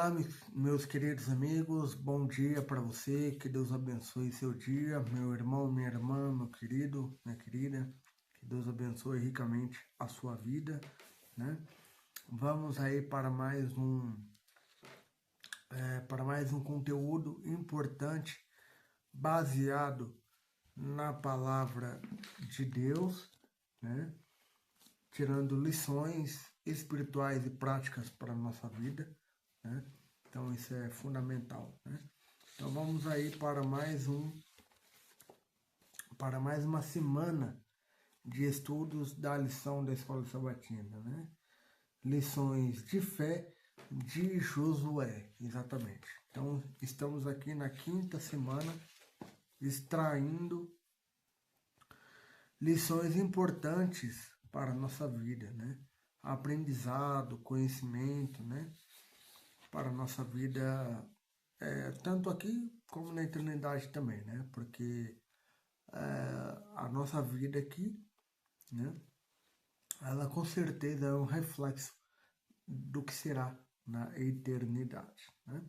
Olá, meus queridos amigos, bom dia para você, que Deus abençoe seu dia, meu irmão, minha irmã, meu querido, minha querida, que Deus abençoe ricamente a sua vida, né? Vamos aí para mais um conteúdo importante, baseado na palavra de Deus, né? Tirando lições espirituais e práticas para a nossa vida, né? Então isso é fundamental, né? Então vamos aí para mais uma semana de estudos da lição da Escola Sabatina, né? Lições de fé de Josué, exatamente. Então estamos aqui na quinta semana extraindo lições importantes para a nossa vida, né? Aprendizado, conhecimento, né? Para a nossa vida, tanto aqui como na eternidade também, né? Porque a nossa vida aqui, né? Ela com certeza é um reflexo do que será na eternidade, né?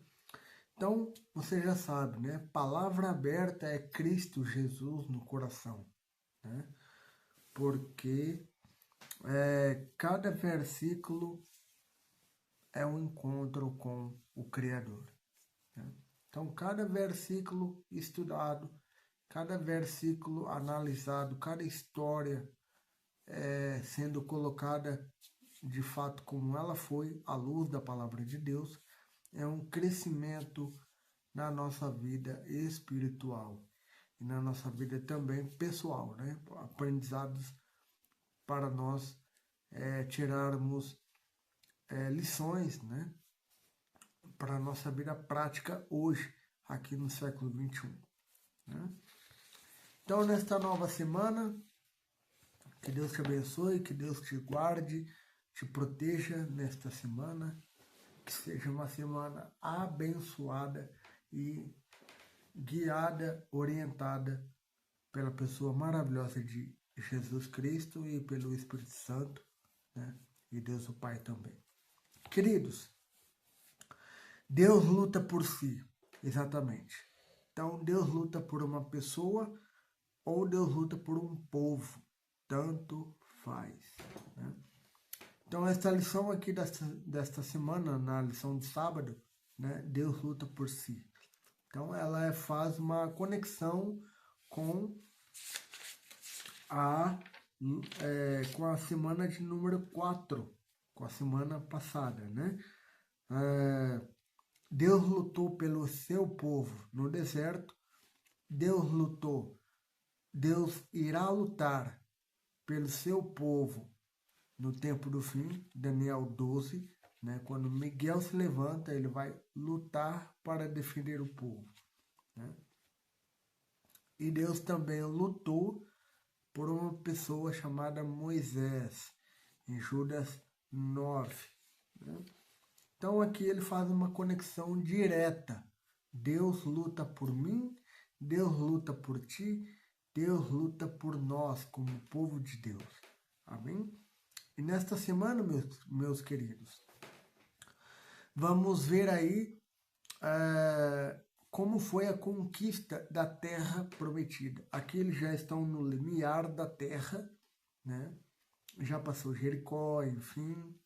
Então, você já sabe, né? Palavra aberta é Cristo Jesus no coração, né? Porque cada versículo é um encontro com o Criador, né? Então, cada versículo estudado, cada versículo analisado, cada história sendo colocada de fato como ela foi, à luz da palavra de Deus, é um crescimento na nossa vida espiritual e na nossa vida também pessoal, né? Aprendizados para nós tirarmos lições, né? Para a nossa vida prática hoje, aqui no século XXI, né? Então, nesta nova semana, que Deus te abençoe, que Deus te guarde, te proteja nesta semana, que seja uma semana abençoada e guiada, orientada pela pessoa maravilhosa de Jesus Cristo e pelo Espírito Santo, né? E Deus o Pai também. Queridos, Deus luta por si, exatamente. Então, Deus luta por uma pessoa ou Deus luta por um povo, tanto faz, né? Então, esta lição aqui desta semana, na lição de sábado, né, Deus luta por si. Então, ela faz uma conexão com com a semana de número 4, com a semana passada, né? Deus lutou pelo seu povo no deserto, Deus irá lutar pelo seu povo no tempo do fim, Daniel 12, né? Quando Miguel se levanta, ele vai lutar para defender o povo, né? E Deus também lutou por uma pessoa chamada Moisés, em Judas 9, né? Então aqui ele faz uma conexão direta. Deus luta por mim, Deus luta por ti, Deus luta por nós como povo de Deus. Amém? E nesta semana, meus queridos, vamos ver aí como foi a conquista da terra prometida. Aqui eles já estão no limiar da terra, né? Já passou Jericó, enfim.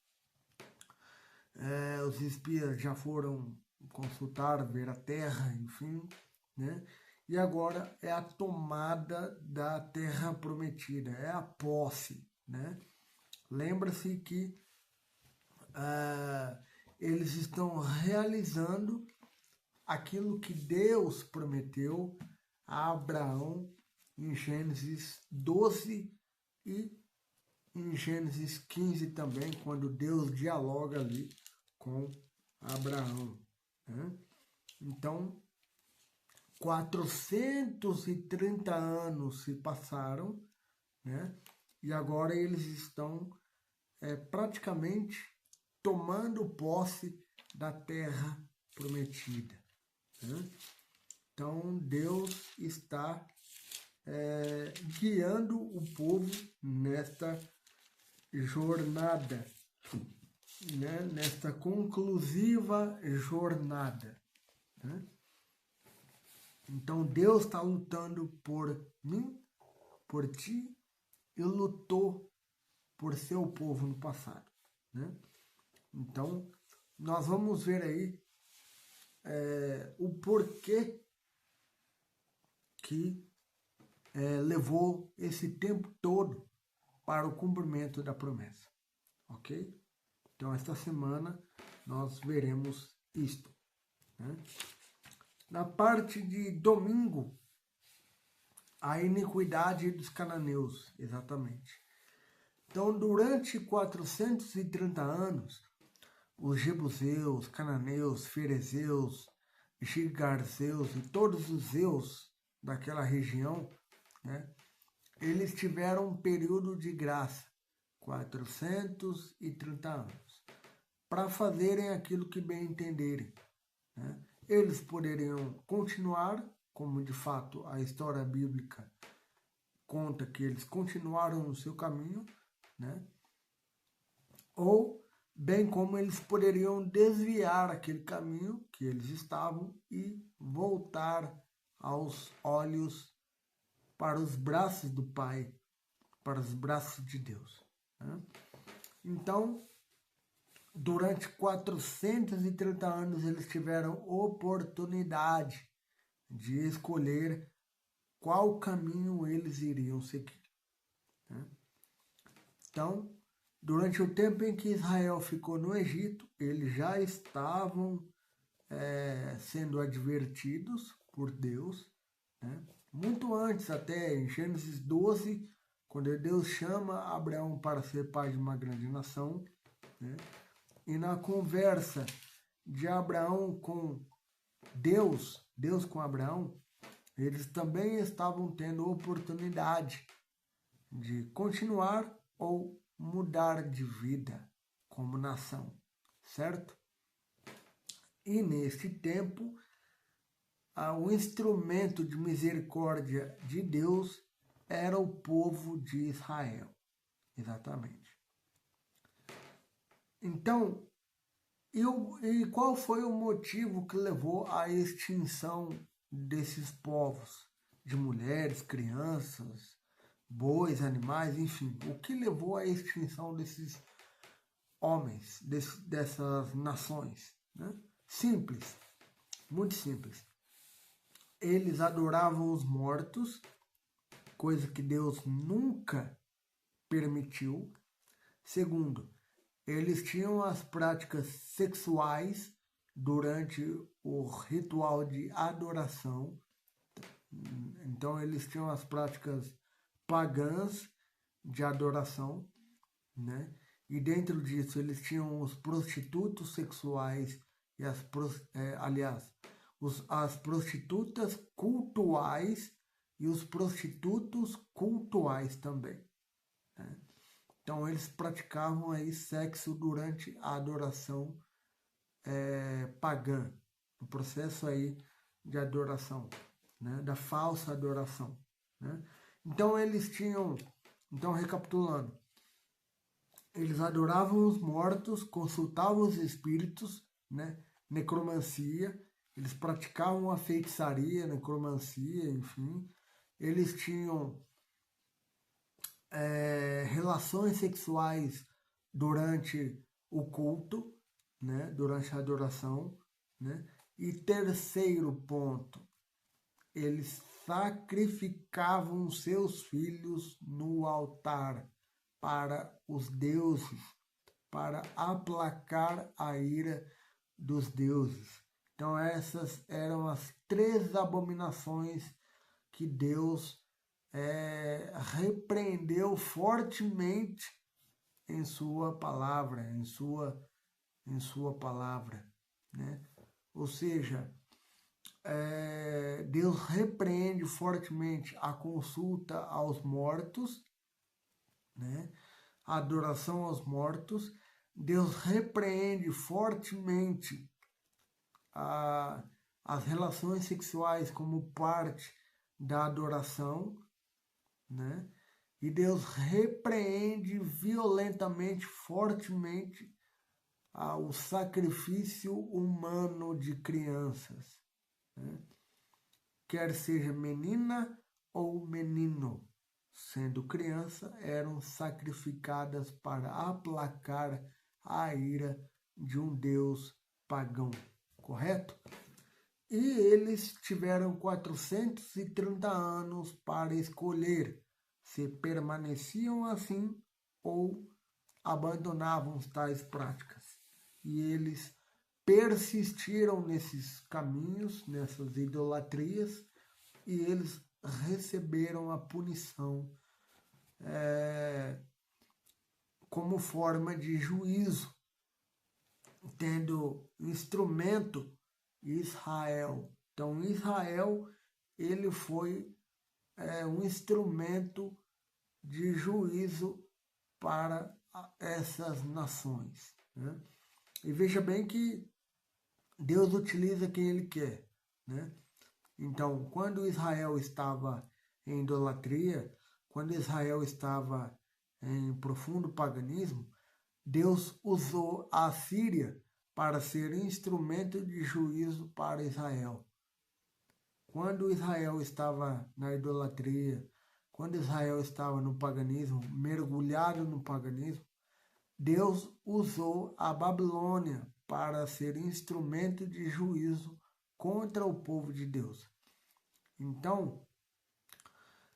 Os espias já foram consultar, ver a terra, enfim, né? E agora é a tomada da terra prometida, é a posse, né? Lembra-se que eles estão realizando aquilo que Deus prometeu a Abraão em Gênesis 12 e em Gênesis 15 também, quando Deus dialoga ali com Abraão, né? Então, 430 anos se passaram, né? E agora eles estão praticamente tomando posse da terra prometida, né? Então, Deus está guiando o povo nesta jornada. né, nesta conclusiva jornada. Né? Então Deus está lutando por mim, por ti, e lutou por seu povo no passado. Né? Então, nós vamos ver aí o porquê que levou esse tempo todo para o cumprimento da promessa. Ok? Então, esta semana nós veremos isto. Né? Na parte de domingo, a iniquidade dos cananeus, exatamente. Então, durante 430 anos, os jebuseus, cananeus, ferezeus, gigarzeus e todos os zeus daquela região, né, eles tiveram um período de graça, 430 anos, para fazerem aquilo que bem entenderem. Né? Eles poderiam continuar, como de fato a história bíblica conta que eles continuaram no seu caminho, né? Ou bem como eles poderiam desviar aquele caminho que eles estavam e voltar aos olhos para os braços do Pai, para os braços de Deus. Né? Então, durante 430 anos eles tiveram oportunidade de escolher qual caminho eles iriam seguir. Né? Então, durante o tempo em que Israel ficou no Egito, eles já estavam sendo advertidos por Deus, né? Muito antes, até em Gênesis 12, quando Deus chama Abraão para ser pai de uma grande nação, né? E na conversa de Abraão com Deus, Deus com Abraão, eles também estavam tendo oportunidade de continuar ou mudar de vida como nação, certo? E neste tempo, o instrumento de misericórdia de Deus era o povo de Israel, exatamente. Então, e qual foi o motivo que levou à extinção desses povos? De mulheres, crianças, bois, animais, enfim. O que levou à extinção desses homens, dessas nações? Né? Simples, muito simples. Eles adoravam os mortos, coisa que Deus nunca permitiu. Segundo, eles tinham as práticas sexuais durante o ritual de adoração. Então, eles tinham as práticas pagãs de adoração, né? E dentro disso, eles tinham os prostitutos sexuais e as prostitutas cultuais e os prostitutos cultuais também. Né? Então, eles praticavam aí sexo durante a adoração pagã, o processo aí de adoração, né? Da falsa adoração. Né? Então, recapitulando, eles adoravam os mortos, consultavam os espíritos, né? Necromancia, eles praticavam a feitiçaria, necromancia, enfim. Eles tinham relações sexuais durante o culto, né? Durante a adoração. Né? E terceiro ponto, eles sacrificavam seus filhos no altar para os deuses, para aplacar a ira dos deuses. Então essas eram as 3 abominações que Deus repreendeu fortemente em sua palavra, em sua palavra, né? Ou seja, Deus repreende fortemente a consulta aos mortos, né? A adoração aos mortos. Deus repreende fortemente as relações sexuais como parte da adoração, né? E Deus repreende violentamente, fortemente, ao sacrifício humano de crianças, né? Quer seja menina ou menino, sendo criança, eram sacrificadas para aplacar a ira de um deus pagão, correto? E eles tiveram 430 anos para escolher se permaneciam assim ou abandonavam tais práticas. E eles persistiram nesses caminhos, nessas idolatrias, e eles receberam a punição como forma de juízo, tendo instrumento Israel. Então, Israel, ele foi um instrumento de juízo para essas nações, né? E veja bem que Deus utiliza quem Ele quer, né? Então, quando Israel estava em idolatria, quando Israel estava em profundo paganismo, Deus usou a Síria para ser instrumento de juízo para Israel. Quando Israel estava na idolatria, quando Israel estava no paganismo, mergulhado no paganismo, Deus usou a Babilônia para ser instrumento de juízo contra o povo de Deus. Então,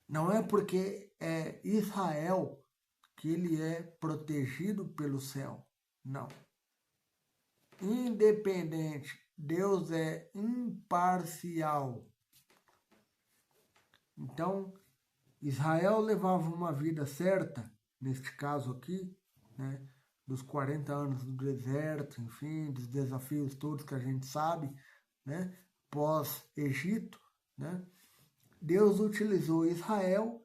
não é porque é Israel que ele é protegido pelo céu. Não. Independente, Deus é imparcial. Então, Israel levava uma vida certa, neste caso aqui, né, dos 40 anos do deserto, enfim, dos desafios todos que a gente sabe, né, pós-Egito, né, Deus utilizou Israel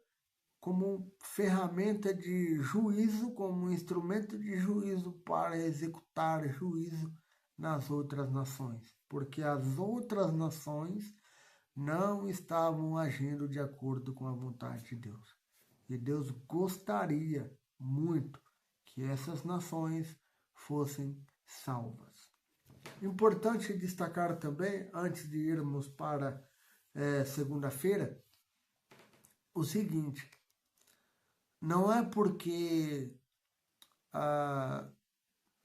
como ferramenta de juízo, como instrumento de juízo para executar juízo nas outras nações, porque as outras nações não estavam agindo de acordo com a vontade de Deus. E Deus gostaria muito que essas nações fossem salvas. Importante destacar também, antes de irmos para segunda-feira, o seguinte: não é porque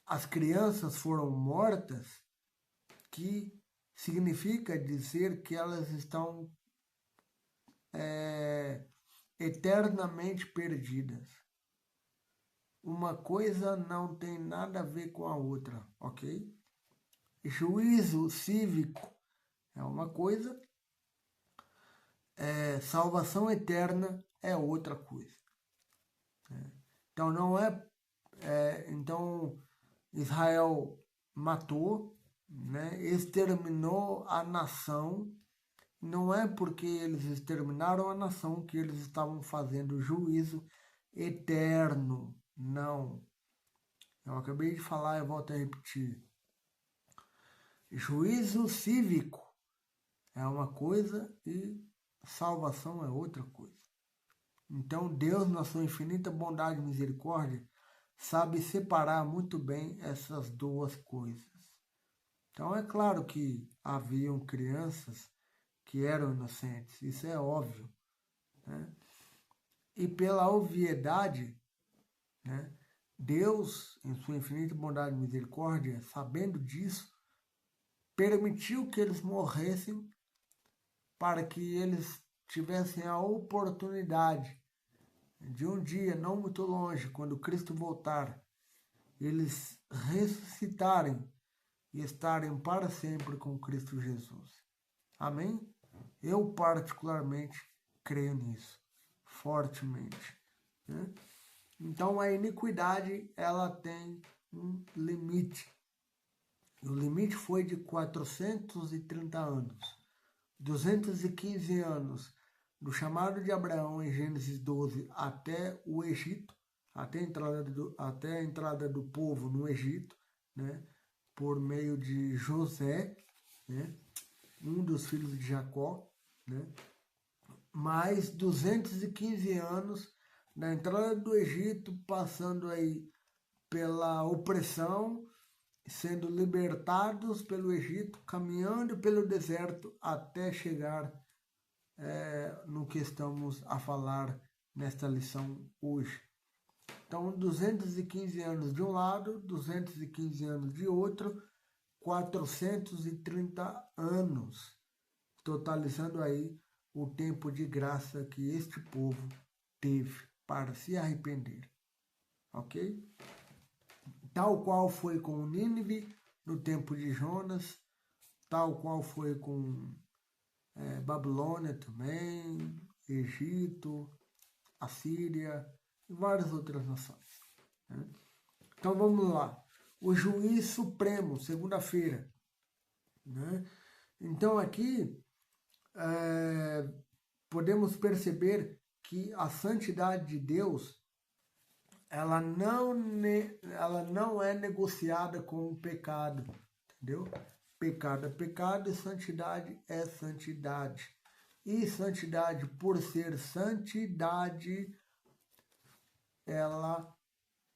as crianças foram mortas que significa dizer que elas estão eternamente perdidas. Uma coisa não tem nada a ver com a outra, ok? Juízo cívico é uma coisa, salvação eterna é outra coisa. Então não então Israel matou, né, exterminou a nação. Não é porque eles exterminaram a nação que eles estavam fazendo juízo eterno. Não. Eu acabei de falar e volto a repetir. Juízo cívico é uma coisa e salvação é outra coisa. Então Deus, na sua infinita bondade e misericórdia, sabe separar muito bem essas duas coisas. Então é claro que haviam crianças que eram inocentes, isso é óbvio, né? E pela obviedade, né, Deus, em sua infinita bondade e misericórdia, sabendo disso, permitiu que eles morressem para que eles tivessem a oportunidade de um dia, não muito longe, quando Cristo voltar, eles ressuscitarem e estarem para sempre com Cristo Jesus. Amém? Eu particularmente creio nisso, fortemente, né? Então a iniquidade, ela tem um limite. O limite foi de 430 anos, 215 anos do chamado de Abraão em Gênesis 12 até o Egito, até a entrada do povo no Egito, né, por meio de José, né, um dos filhos de Jacó, né, mais 215 anos da entrada do Egito, passando aí pela opressão sendo libertados pelo Egito, caminhando pelo deserto até chegar no que estamos a falar nesta lição hoje. Então, 215 anos de um lado, 215 anos de outro, 430 anos, totalizando aí o tempo de graça que este povo teve para se arrepender. Ok? Tal qual foi com Nínive no tempo de Jonas, tal qual foi com Babilônia também, Egito, Assíria e várias outras nações. Né? Então vamos lá. O juiz supremo, segunda-feira. Né? Então aqui podemos perceber que a santidade de Deus ela não é negociada com o pecado, entendeu? Pecado é pecado e santidade é santidade. E santidade, por ser santidade, ela,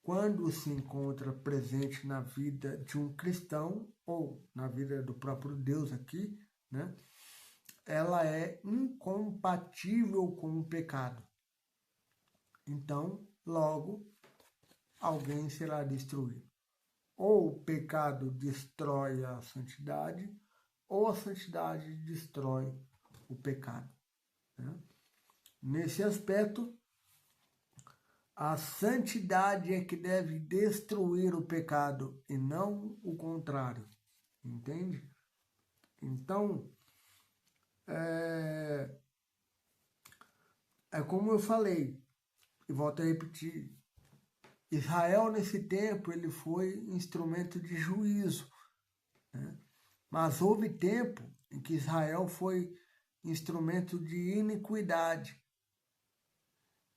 quando se encontra presente na vida de um cristão, ou na vida do próprio Deus aqui, né? Ela é incompatível com o pecado. Então, logo, alguém será destruído. Ou o pecado destrói a santidade, ou a santidade destrói o pecado. Né? Nesse aspecto, a santidade é que deve destruir o pecado e não o contrário. Entende? Então, é como eu falei, e volto a repetir, Israel nesse tempo ele foi instrumento de juízo, né? Mas houve tempo em que Israel foi instrumento de iniquidade.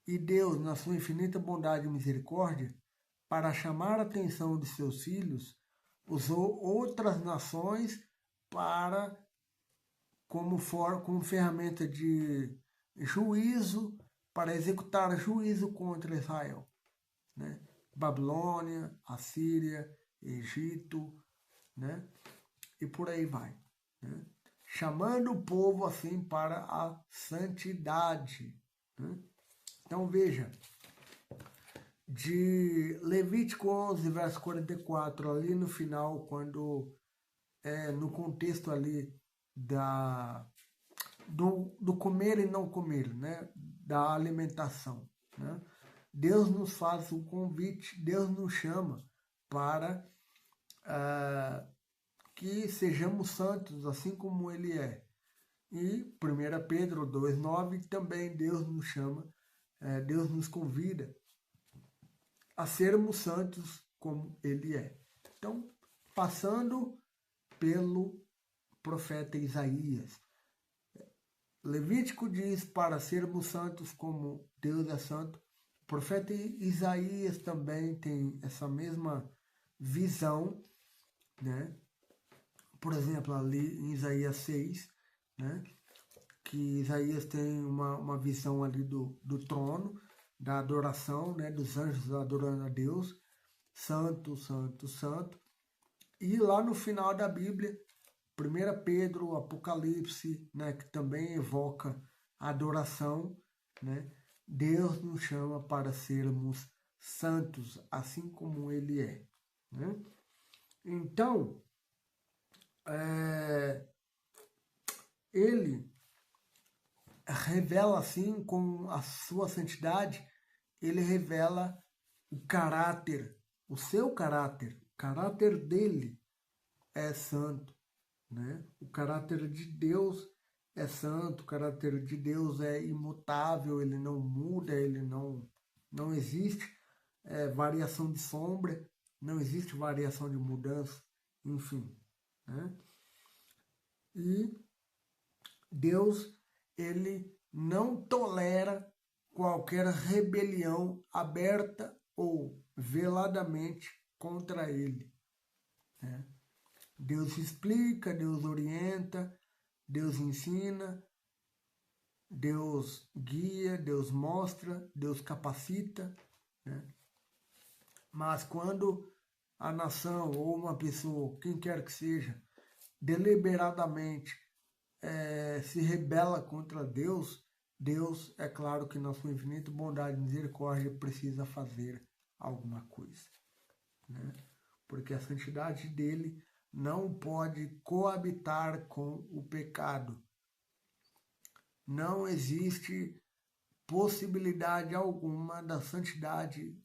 E Deus, na sua infinita bondade e misericórdia, para chamar a atenção de seus filhos, usou outras nações para como ferramenta de juízo, para executar juízo contra Israel. Né? Babilônia, Assíria, Egito, né? E por aí vai. Né? Chamando o povo assim para a santidade. Né? Então veja, de Levítico 11, verso 44, ali no final, quando no contexto ali do comer e não comer, né? Da alimentação. Né? Deus nos faz um convite, Deus nos chama para que sejamos santos, assim como Ele é. E 1 Pedro 2,9 também Deus nos chama, Deus nos convida a sermos santos como Ele é. Então, passando pelo profeta Isaías, Levítico diz para sermos santos como Deus é santo. O profeta Isaías também tem essa mesma visão, né? Por exemplo, ali em Isaías 6, né? Que Isaías tem uma visão ali do trono, da adoração, né? Dos anjos adorando a Deus, santo, santo, santo. E lá no final da Bíblia, 1 Pedro, Apocalipse, né, que também evoca a adoração, né? Deus nos chama para sermos santos, assim como Ele é. Né? Então, Ele revela assim, com a sua santidade, Ele revela o caráter, o seu caráter, o caráter dele é santo. Né? O caráter de Deus é santo, o caráter de Deus é imutável, ele não muda, ele não existe variação de sombra, não existe variação de mudança, enfim. Né? E Deus, ele não tolera qualquer rebelião aberta ou veladamente contra ele. Né? Deus explica, Deus orienta, Deus ensina, Deus guia, Deus mostra, Deus capacita. Né? Mas quando a nação ou uma pessoa, quem quer que seja, deliberadamente se rebela contra Deus, Deus, é claro que na sua infinita bondade e misericórdia precisa fazer alguma coisa, né? Porque a santidade dele não pode coabitar com o pecado. Não existe possibilidade alguma da santidade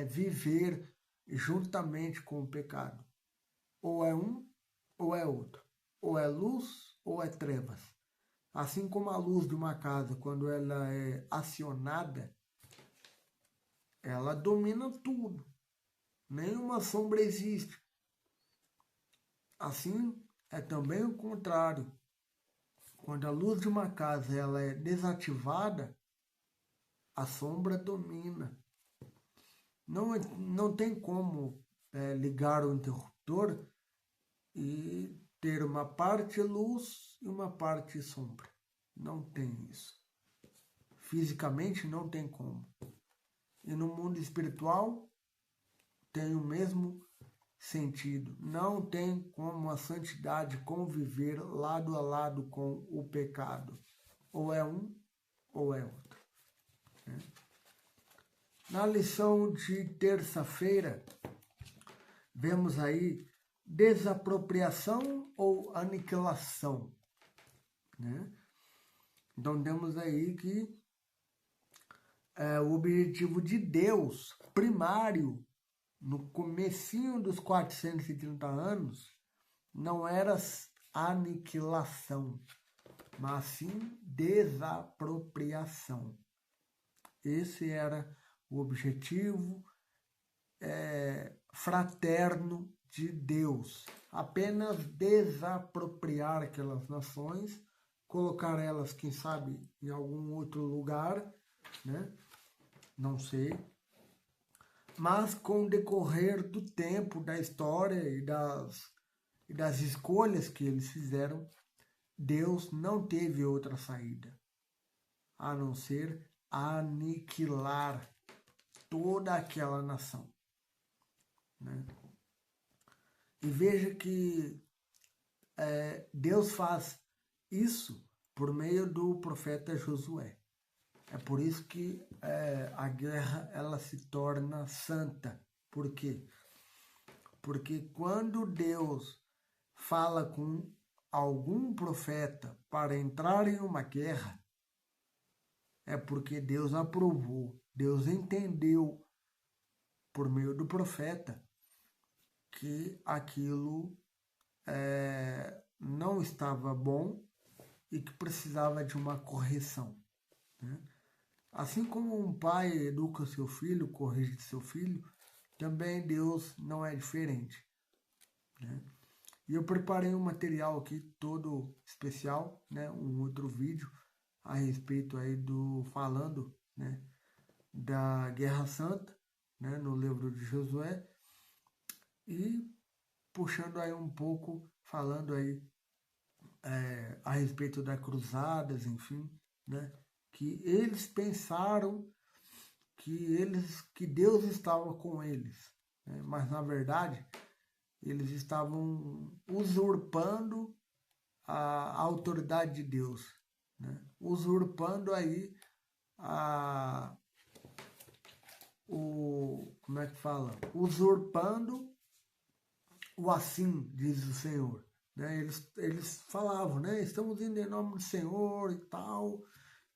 viver juntamente com o pecado. Ou é um, ou é outro. Ou é luz, ou é trevas. Assim como a luz de uma casa, quando ela é acionada, ela domina tudo. Nenhuma sombra existe. Assim, é também o contrário. Quando a luz de uma casa ela é desativada, a sombra domina. Não tem como ligar o interruptor e ter uma parte luz e uma parte sombra. Não tem isso. Fisicamente não tem como. E no mundo espiritual tem o mesmo sentido. Não tem como a santidade conviver lado a lado com o pecado. Ou é um, ou é outro. Né? Na lição de terça-feira, vemos aí desapropriação ou aniquilação, né? Então temos aí que o objetivo de Deus primário no comecinho dos 430 anos não era aniquilação, mas sim desapropriação. Esse era o objetivo fraterno de Deus. Apenas desapropriar aquelas nações, colocar elas, quem sabe, em algum outro lugar, né? Não sei. Mas com o decorrer do tempo, da história e das escolhas que eles fizeram, Deus não teve outra saída, a não ser aniquilar toda aquela nação, né? E veja que Deus faz isso por meio do profeta Josué. É por isso que a guerra ela se torna santa. Por quê? Porque quando Deus fala com algum profeta para entrar em uma guerra, é porque Deus aprovou, Deus entendeu por meio do profeta que aquilo não estava bom e que precisava de uma correção, né? Assim como um pai educa seu filho, corrige seu filho, também Deus não é diferente, né? E eu preparei um material aqui todo especial, né? Um outro vídeo a respeito aí falando, né, da Guerra Santa, né, no livro de Josué, e puxando aí um pouco, falando aí a respeito das cruzadas, enfim, né, que eles pensaram que Deus estava com eles, né, mas na verdade eles estavam usurpando a autoridade de Deus, né, usurpando aí como é que fala? Usurpando o assim, diz o Senhor. Né? Eles falavam, né? Estamos indo em nome do Senhor e tal,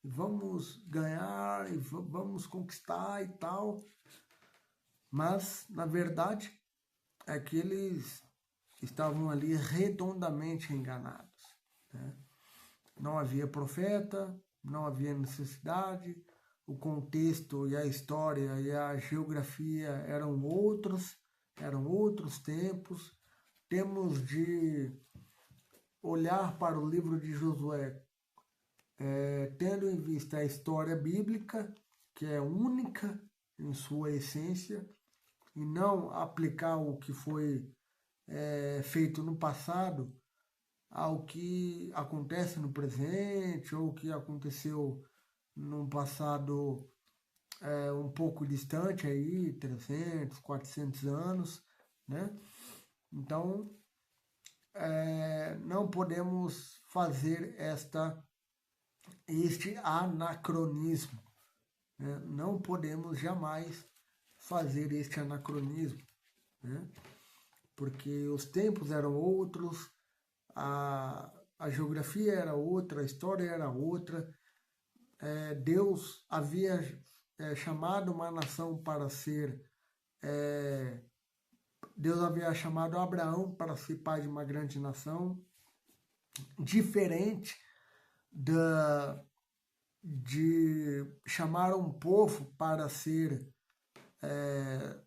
e vamos ganhar, e vamos conquistar e tal. Mas, na verdade, é que eles estavam ali redondamente enganados, né? Não havia profeta, não havia necessidade, o contexto e a história e a geografia eram outros tempos. Temos de olhar para o livro de Josué tendo em vista a história bíblica, que é única em sua essência, e não aplicar o que foi feito no passado ao que acontece no presente ou o que aconteceu num passado um pouco distante aí, 300, 400 anos, né? Então, não podemos fazer este anacronismo, né? Não podemos jamais fazer este anacronismo, né? Porque os tempos eram outros, a geografia era outra, a história era outra. Deus havia chamado uma nação para ser... Deus havia chamado Abraão para ser pai de uma grande nação, diferente de chamar um povo para ser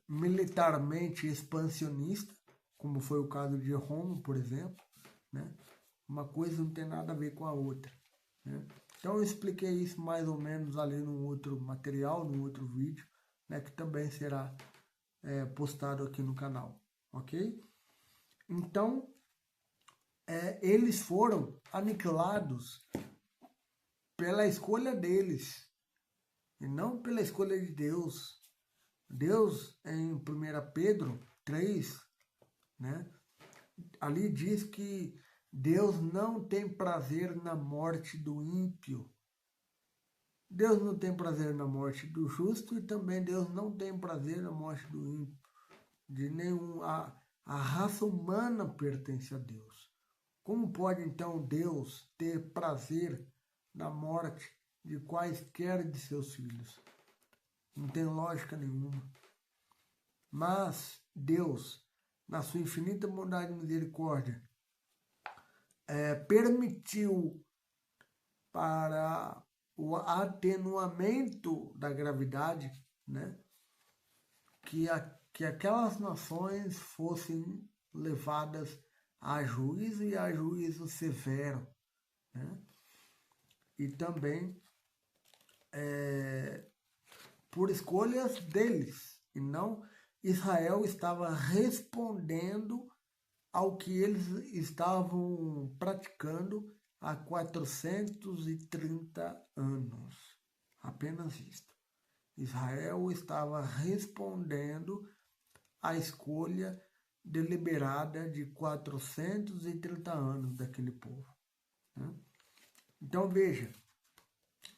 militarmente expansionista, como foi o caso de Roma, por exemplo, né? Uma coisa não tem nada a ver com a outra, né? Então eu expliquei isso mais ou menos ali num outro material, num outro vídeo, né, que também será postado aqui no canal, ok? Então, eles foram aniquilados pela escolha deles, e não pela escolha de Deus. Deus, em 1 Pedro 3, né, ali diz que Deus não tem prazer na morte do ímpio. Deus não tem prazer na morte do justo e também Deus não tem prazer na morte do ímpio. De nenhum, a raça humana pertence a Deus. Como pode então Deus ter prazer na morte de quaisquer de seus filhos? Não tem lógica nenhuma. Mas Deus, na sua infinita bondade e misericórdia, permitiu, para o atenuamento da gravidade, né, que aquelas nações fossem levadas a juízo e a juízo severo, né? E também por escolhas deles, e não Israel estava respondendo ao que eles estavam praticando há 430 anos. Apenas isto. Israel estava respondendo à escolha deliberada de 430 anos daquele povo, né? Então veja,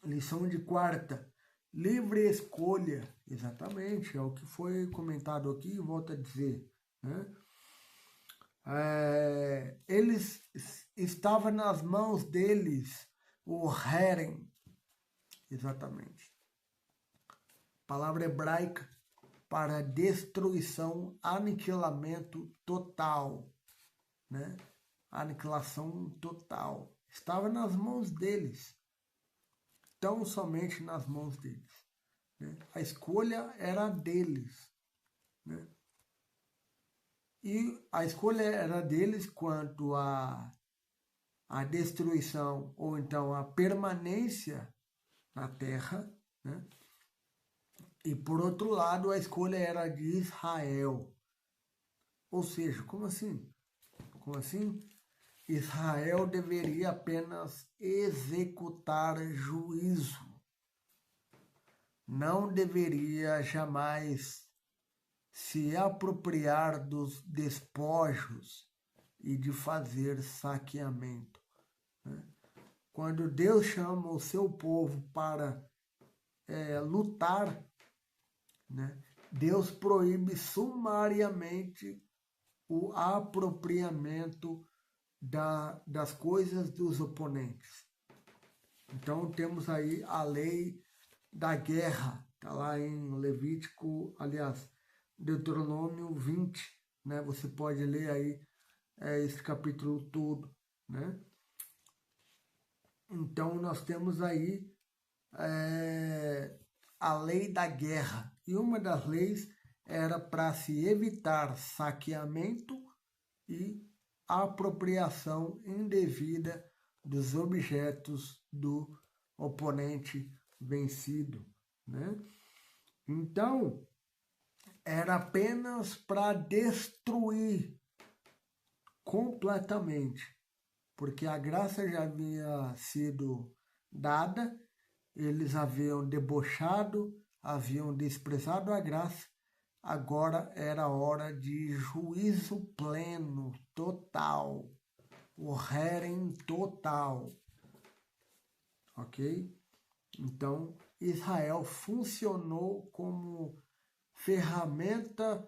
lição de quarta, livre escolha, exatamente, é o que foi comentado aqui, volto a dizer, né? Eles estava nas mãos deles o herem, exatamente, palavra hebraica para destruição, aniquilamento total, né? Aniquilação total. Estava nas mãos deles, tão somente nas mãos deles, né? A escolha era deles, né? E a escolha era deles quanto à destruição ou então a permanência na terra, né? E por outro lado, a escolha era de Israel. Ou seja, como assim? Como assim? Israel deveria apenas executar juízo. Não deveria jamais se apropriar dos despojos e de fazer saqueamento, né? Quando Deus chama o seu povo para lutar, né, Deus proíbe sumariamente o apropriamento das coisas dos oponentes. Então temos aí a lei da guerra, está lá em Levítico, aliás, Deuteronômio 20, né? Você pode ler aí esse capítulo todo, né? Então nós temos aí a lei da guerra, e uma das leis era para se evitar saqueamento e apropriação indevida dos objetos do oponente vencido, né? Então, era apenas para destruir completamente, porque a graça já havia sido dada, eles haviam debochado, haviam desprezado a graça, agora era hora de juízo pleno, total, o herem total, ok? Então, Israel funcionou como ferramenta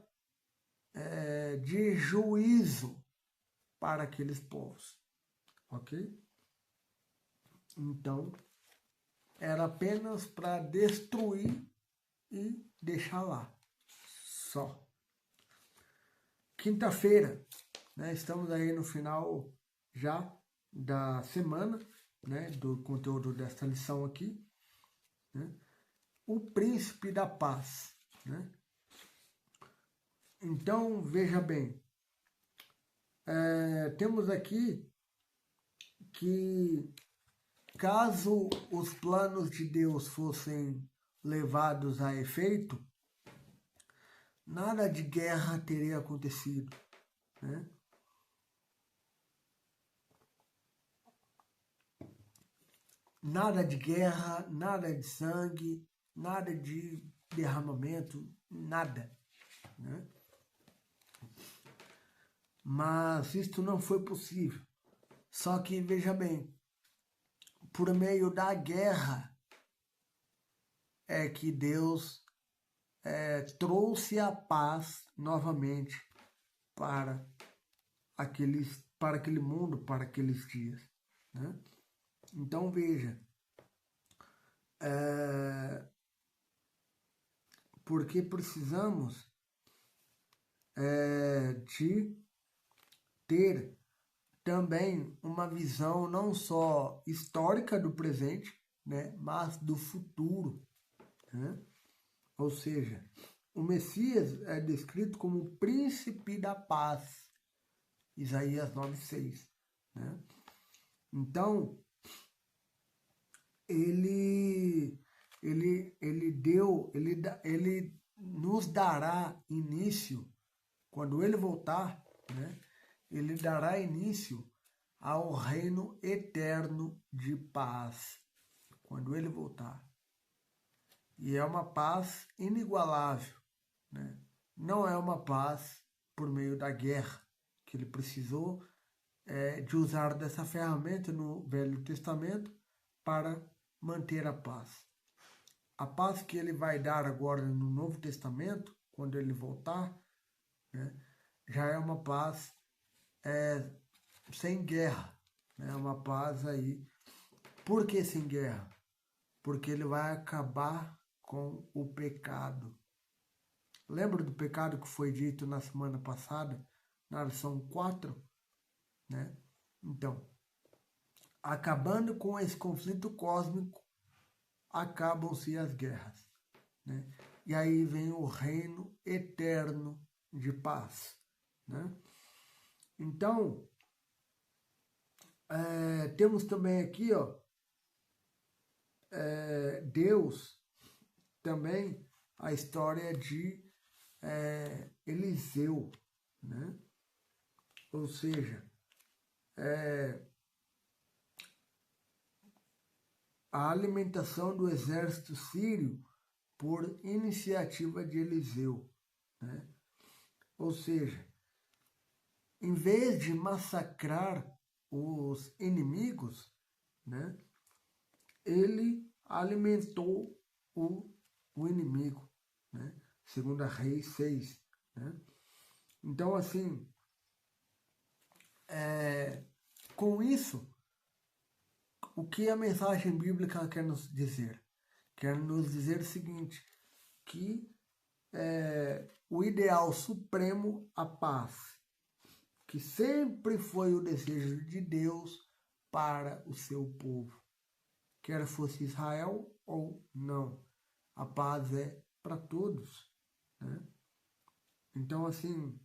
de juízo para aqueles povos, ok? Então, era apenas para destruir e deixar lá, só. Quinta-feira, né, estamos aí no final já da semana, né, do conteúdo desta lição aqui, né? O príncipe da paz, né? Então, veja bem, temos aqui que caso os planos de Deus fossem levados a efeito, nada de guerra teria acontecido, né? Nada de guerra, nada de sangue, nada de derramamento, nada, né? Mas isto não foi possível. Só que, veja bem, por meio da guerra é que Deus trouxe a paz novamente para aquele mundo, para aqueles dias, né? Então veja, porque precisamos de ter também uma visão não só histórica do presente, né, mas do futuro, né? Ou seja, o Messias é descrito como o príncipe da paz, Isaías 9:6, né? Então, ele nos dará início, quando ele voltar, né? Ele dará início ao reino eterno de paz, quando ele voltar. E é uma paz inigualável, né? Não é uma paz por meio da guerra, que ele precisou de usar dessa ferramenta no Velho Testamento para manter a paz. A paz que ele vai dar agora no Novo Testamento, quando ele voltar, né, já é uma paz sem guerra, né? Uma paz aí. Por que sem guerra? Porque ele vai acabar com o pecado. Lembra do pecado que foi dito na semana passada, na lição 4? Né? Então, acabando com esse conflito cósmico, acabam-se as guerras, né? E aí vem o reino eterno de paz, né? Então, temos também aqui, ó, Deus, também a história de Eliseu, né? Ou seja, a alimentação do exército sírio por iniciativa de Eliseu, né? Ou seja, em vez de massacrar os inimigos, né, ele alimentou o inimigo, né? 2 Reis 6, né? Então, assim, com isso, o que a mensagem bíblica quer nos dizer? Quer nos dizer o seguinte, que o ideal supremo, a paz, que sempre foi o desejo de Deus para o seu povo, quer fosse Israel ou não. A paz é para todos, né? Então, assim,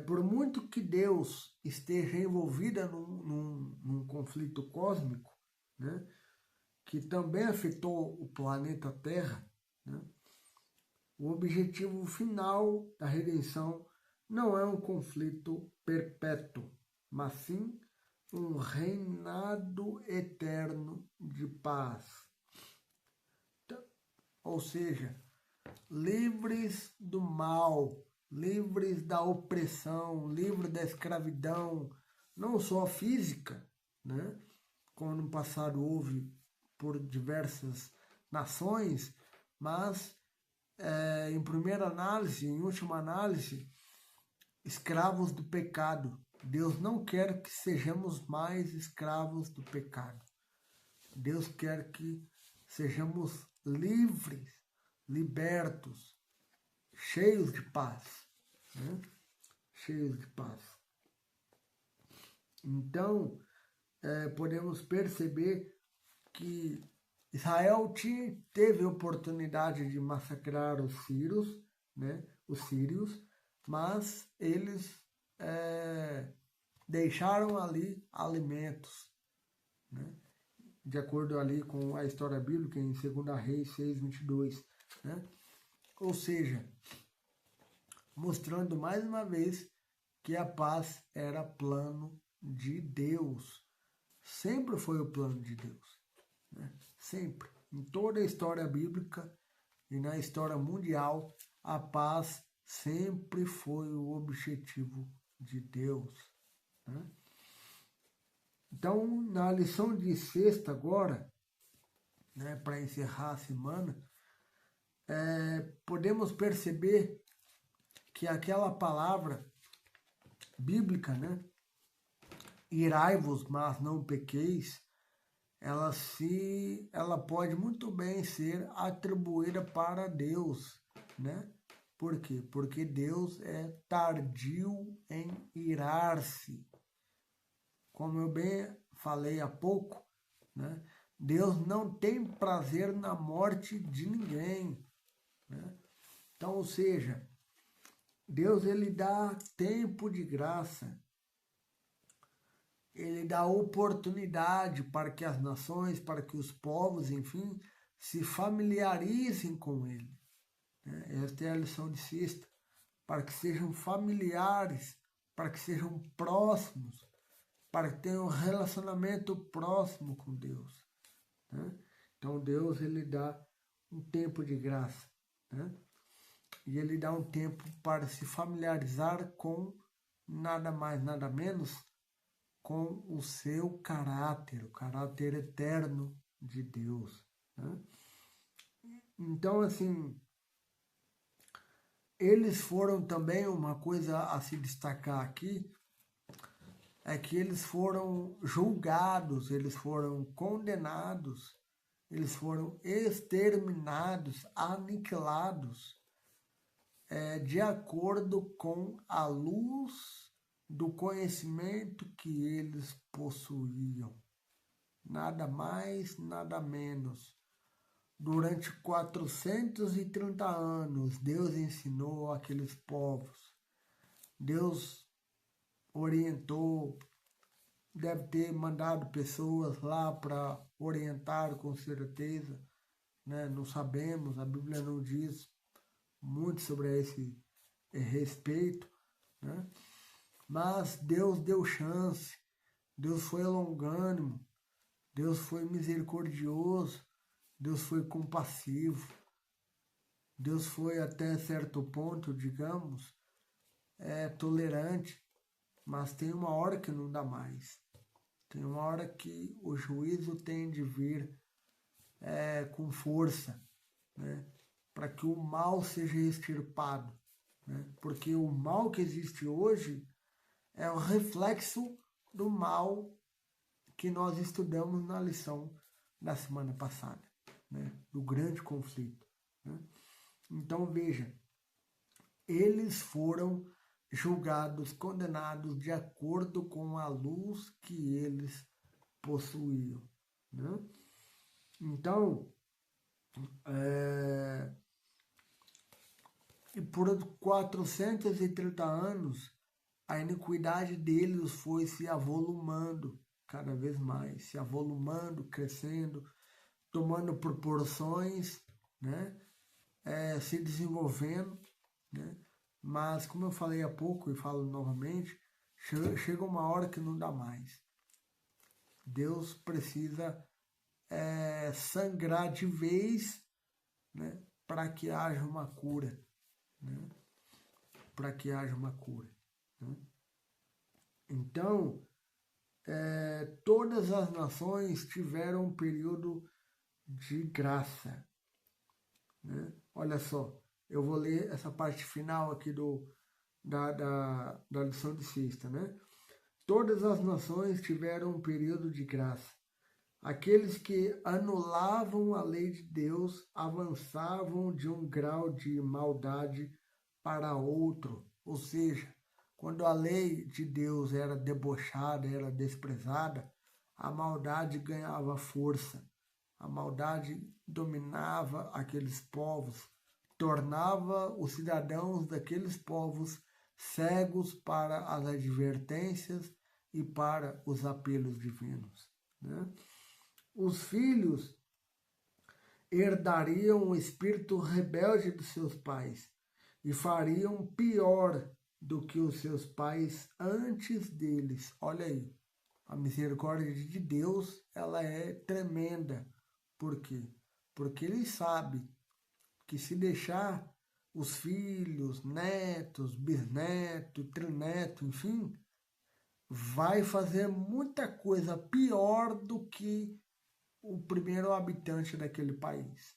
por muito que Deus esteja envolvida num conflito cósmico, né, que também afetou o planeta Terra, né, o objetivo final da redenção não é um conflito perpétuo, mas sim um reinado eterno de paz. Ou seja, livres do mal, livres da opressão, livres da escravidão, não só física, né? Como no passado houve por diversas nações, mas em primeira análise, em última análise, escravos do pecado. Deus não quer que sejamos mais escravos do pecado. Deus quer que sejamos livres, libertos, cheios de paz, né? Cheios de paz. Então, podemos perceber que Israel teve a oportunidade de massacrar os sírios, né? Os sírios, mas eles deixaram ali alimentos, né? De acordo ali com a história bíblica em 2 Reis 6:22, né? Ou seja, mostrando mais uma vez que a paz era plano de Deus. Sempre foi o plano de Deus, né? Sempre. Em toda a história bíblica e na história mundial, a paz sempre foi o objetivo de Deus, né? Então, na lição de sexta agora, né, para encerrar a semana, podemos perceber que aquela palavra bíblica, né, irai-vos, mas não pequeis, ela pode muito bem ser atribuída para Deus, né? Por quê? Porque Deus é tardio em irar-se. Como eu bem falei há pouco, né? Deus não tem prazer na morte de ninguém, né? Então, ou seja, Deus ele dá tempo de graça, ele dá oportunidade para que as nações, para que os povos, enfim, se familiarizem com ele, né? Esta é a lição de sexta, para que sejam familiares, para que sejam próximos, para que tenham um relacionamento próximo com Deus, né? Então Deus ele dá um tempo de graça, né? E ele dá um tempo para se familiarizar com nada mais, nada menos com o seu caráter, o caráter eterno de Deus, né? Então, assim, eles foram também, uma coisa a se destacar aqui, é que eles foram julgados, eles foram condenados, eles foram exterminados, aniquilados, de acordo com a luz do conhecimento que eles possuíam. Nada mais, nada menos. Durante 430 anos, Deus ensinou aqueles povos. Deus orientou, deve ter mandado pessoas lá para orientar com certeza, né? Não sabemos, a Bíblia não diz muito sobre esse respeito, né? Mas Deus deu chance, Deus foi longânimo, Deus foi misericordioso, Deus foi compassivo, Deus foi até certo ponto, digamos, tolerante, mas tem uma hora que não dá mais. Tem uma hora que o juízo tem de vir com força, né? Para que o mal seja extirpado, né? Porque o mal que existe hoje é o reflexo do mal que nós estudamos na lição da semana passada, né? Do grande conflito, né? Então veja, eles foram julgados, condenados de acordo com a luz que eles possuíam, né? Então, e por 430 anos, a iniquidade deles foi se avolumando cada vez mais, se avolumando, crescendo, tomando proporções, né? Se desenvolvendo, né? Mas, como eu falei há pouco e falo novamente, chega uma hora que não dá mais. Deus precisa sangrar de vez, né? para que haja uma cura, né? Para que haja uma cura, né? Então, todas as nações tiveram um período de graça, né? Olha só, eu vou ler essa parte final aqui da lição de sexta, né? Todas as nações tiveram um período de graça. Aqueles que anulavam a lei de Deus avançavam de um grau de maldade para outro. Ou seja, quando a lei de Deus era debochada, era desprezada, a maldade ganhava força. A maldade dominava aqueles povos, tornava os cidadãos daqueles povos cegos para as advertências e para os apelos divinos, né? Os filhos herdariam o espírito rebelde dos seus pais e fariam pior do que os seus pais antes deles. Olha aí, a misericórdia de Deus, ela é tremenda. Por quê? Porque ele sabe que se deixar os filhos, netos, bisneto, trineto, enfim, vai fazer muita coisa pior do que o primeiro habitante daquele país.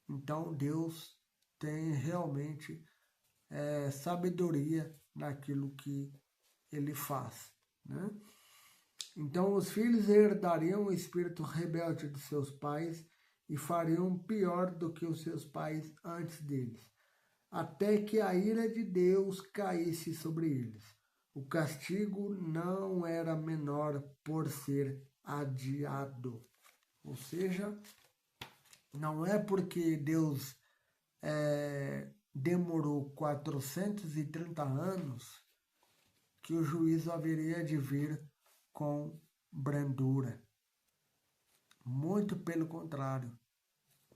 Então Deus tem realmente sabedoria naquilo que ele faz, né? Então os filhos herdariam o espírito rebelde dos seus pais e fariam pior do que os seus pais antes deles, até que a ira de Deus caísse sobre eles. O castigo não era menor por ser adiado. Ou seja, não é porque Deus demorou 430 anos que o juízo haveria de vir com brandura. Muito pelo contrário.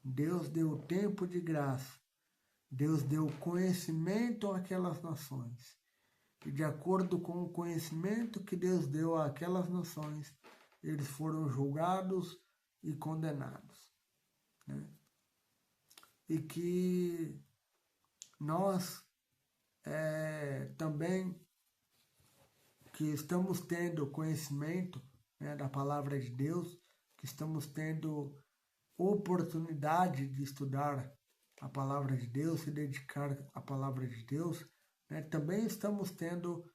Deus deu tempo de graça. Deus deu conhecimento àquelas nações. E de acordo com o conhecimento que Deus deu àquelas nações, eles foram julgados e condenados, né? E que nós também, que estamos tendo conhecimento, né, da palavra de Deus, que estamos tendo oportunidade de estudar a palavra de Deus, se dedicar à palavra de Deus, né, também estamos tendo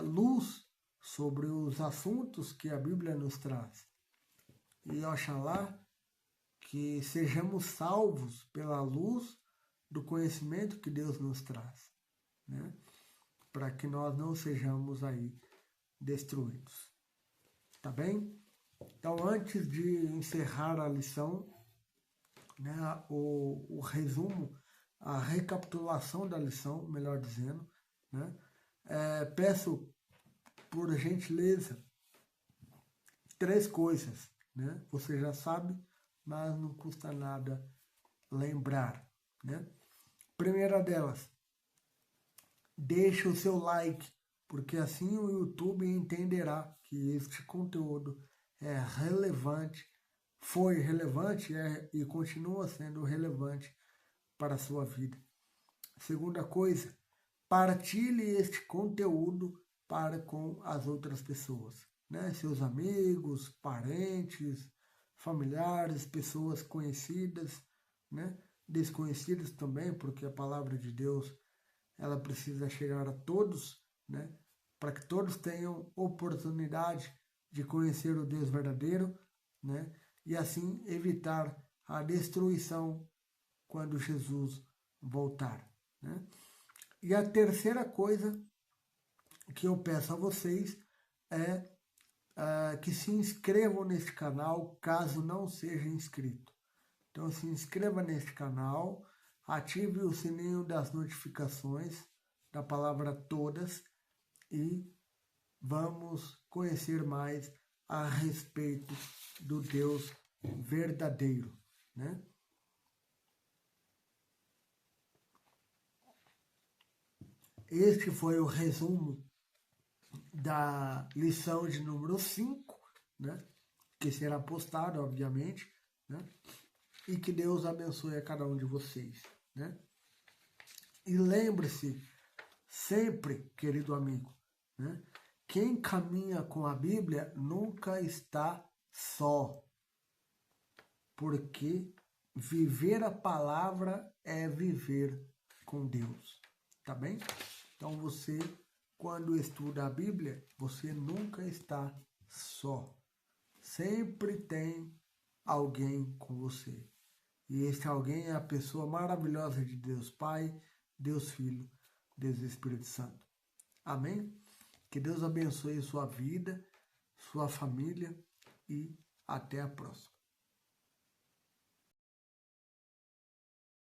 luz sobre os assuntos que a Bíblia nos traz. E oxalá que sejamos salvos pela luz do conhecimento que Deus nos traz, né? Para que nós não sejamos aí destruídos. Tá bem? Então, antes de encerrar a lição, né, o resumo, a recapitulação da lição, melhor dizendo, né, peço, por gentileza, 3 coisas, né? Você já sabe, mas não custa nada lembrar, né? Primeira delas, deixe o seu like, porque assim o YouTube entenderá que este conteúdo é relevante, foi relevante e continua sendo relevante para a sua vida. Segunda coisa, partilhe este conteúdo para com as outras pessoas, né? Seus amigos, parentes, familiares, pessoas conhecidas, né? Desconhecidas também, porque a palavra de Deus, ela precisa chegar a todos, né? Para que todos tenham oportunidade de conhecer o Deus verdadeiro, né? E assim evitar a destruição quando Jesus voltar, né? E a terceira coisa que eu peço a vocês é que se inscrevam neste canal, caso não seja inscrito. Então se inscreva neste canal, ative o sininho das notificações da palavra todas e vamos conhecer mais a respeito do Deus verdadeiro, né? Este foi o resumo da lição de número 5, né? Que será postada, obviamente, né? e que Deus abençoe a cada um de vocês, né? E lembre-se sempre, querido amigo, né? Quem caminha com a Bíblia nunca está só, porque viver a palavra é viver com Deus, tá bem? Então você, quando estuda a Bíblia, você nunca está só. Sempre tem alguém com você. E esse alguém é a pessoa maravilhosa de Deus Pai, Deus Filho, Deus Espírito Santo. Amém? Que Deus abençoe sua vida, sua família e até a próxima.